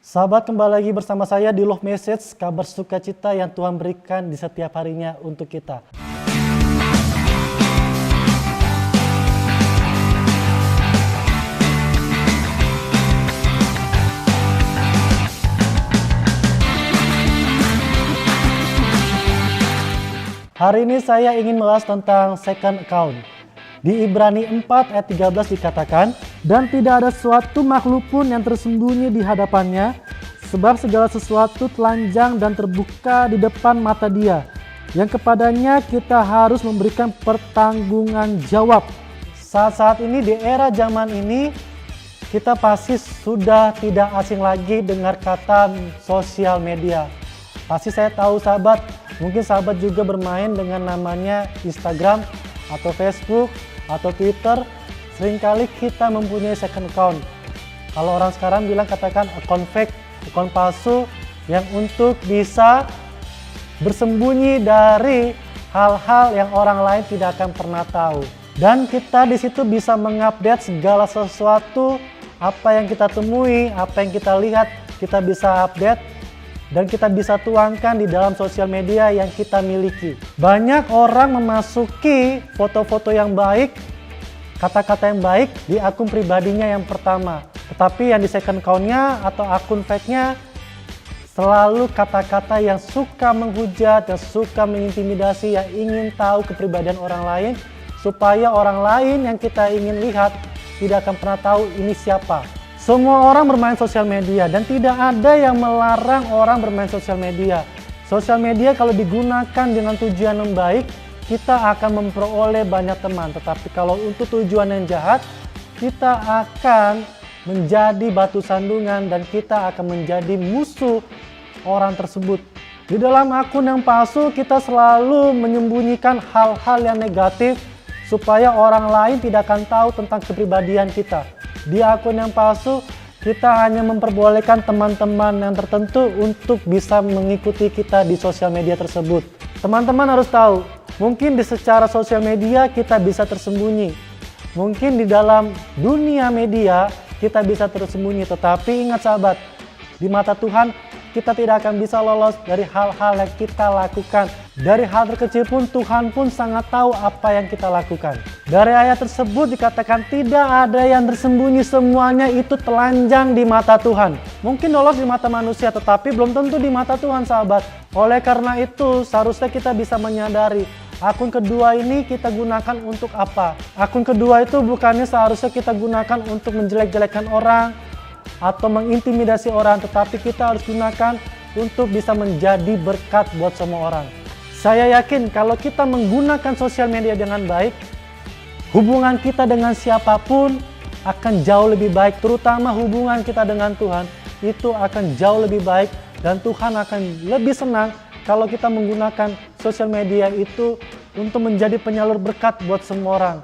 Sahabat, kembali lagi bersama saya di Love Message, kabar sukacita yang Tuhan berikan di setiap harinya untuk kita. Hari ini saya ingin membahas tentang second account. Di Ibrani 4 ayat 13 dikatakan, "Dan tidak ada suatu makhluk pun yang tersembunyi di hadapannya, sebab segala sesuatu telanjang dan terbuka di depan mata Dia, yang kepadanya kita harus memberikan pertanggungan jawab." Saat-saat ini, di era zaman ini, kita pasti sudah tidak asing lagi dengar kata sosial media. Pasti saya tahu sahabat, mungkin sahabat juga bermain dengan namanya Instagram atau Facebook atau Twitter. Seringkali kita mempunyai second account. Kalau orang sekarang bilang, katakan account fake, account palsu, yang untuk bisa bersembunyi dari hal-hal yang orang lain tidak akan pernah tahu. Dan kita di situ bisa mengupdate segala sesuatu, apa yang kita temui, apa yang kita lihat, kita bisa update dan kita bisa tuangkan di dalam sosial media yang kita miliki. Banyak orang memasuki foto-foto yang baik, kata-kata yang baik di akun pribadinya yang pertama. Tetapi yang di second account-nya atau akun fake-nya selalu kata-kata yang suka menghujat, yang suka mengintimidasi, yang ingin tahu kepribadian orang lain, supaya orang lain yang kita ingin lihat tidak akan pernah tahu ini siapa. Semua orang bermain sosial media dan tidak ada yang melarang orang bermain sosial media. Sosial media kalau digunakan dengan tujuan yang baik, kita akan memperoleh banyak teman. Tetapi kalau untuk tujuan yang jahat, kita akan menjadi batu sandungan dan kita akan menjadi musuh orang tersebut. Di dalam akun yang palsu, kita selalu menyembunyikan hal-hal yang negatif supaya orang lain tidak akan tahu tentang kepribadian kita. Di akun yang palsu, kita hanya memperbolehkan teman-teman yang tertentu untuk bisa mengikuti kita di sosial media tersebut. Teman-teman harus tahu, mungkin di secara sosial media kita bisa tersembunyi. Mungkin di dalam dunia media kita bisa tersembunyi, tetapi ingat sahabat, di mata Tuhan kita tidak akan bisa lolos dari hal-hal yang kita lakukan. Dari hal terkecil pun Tuhan pun sangat tahu apa yang kita lakukan. Dari ayat tersebut dikatakan tidak ada yang tersembunyi, semuanya itu telanjang di mata Tuhan. Mungkin lolos di mata manusia, tetapi belum tentu di mata Tuhan sahabat. Oleh karena itu seharusnya kita bisa menyadari, akun kedua ini kita gunakan untuk apa? Akun kedua itu bukannya seharusnya kita gunakan untuk menjelek-jelekan orang atau mengintimidasi orang, tetapi kita harus gunakan untuk bisa menjadi berkat buat semua orang. Saya yakin kalau kita menggunakan sosial media dengan baik, hubungan kita dengan siapapun akan jauh lebih baik, terutama hubungan kita dengan Tuhan itu akan jauh lebih baik, dan Tuhan akan lebih senang kalau kita menggunakan sosial media itu untuk menjadi penyalur berkat buat semua orang.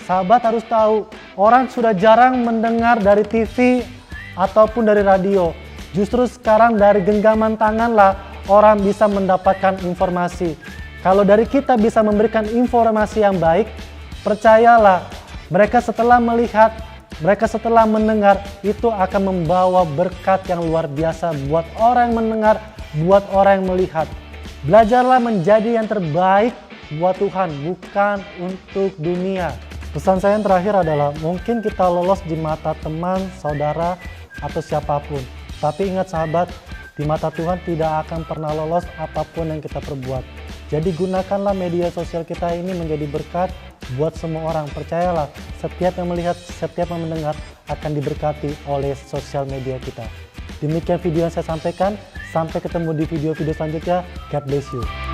Sahabat harus tahu, orang sudah jarang mendengar dari TV ataupun dari radio. Justru sekarang dari genggaman tanganlah orang bisa mendapatkan informasi. Kalau dari kita bisa memberikan informasi yang baik, percayalah, mereka setelah melihat, mereka setelah mendengar, itu akan membawa berkat yang luar biasa buat orang yang mendengar, buat orang yang melihat. Belajarlah menjadi yang terbaik buat Tuhan, bukan untuk dunia. Pesan saya yang terakhir adalah, mungkin kita lolos di mata teman, saudara, atau siapapun. Tapi ingat sahabat, di mata Tuhan tidak akan pernah lolos apapun yang kita perbuat. Jadi gunakanlah media sosial kita ini menjadi berkat buat semua orang. Percayalah, setiap yang melihat, setiap yang mendengar akan diberkati oleh sosial media kita. Demikian video yang saya sampaikan. Sampai ketemu di video-video selanjutnya. God bless you.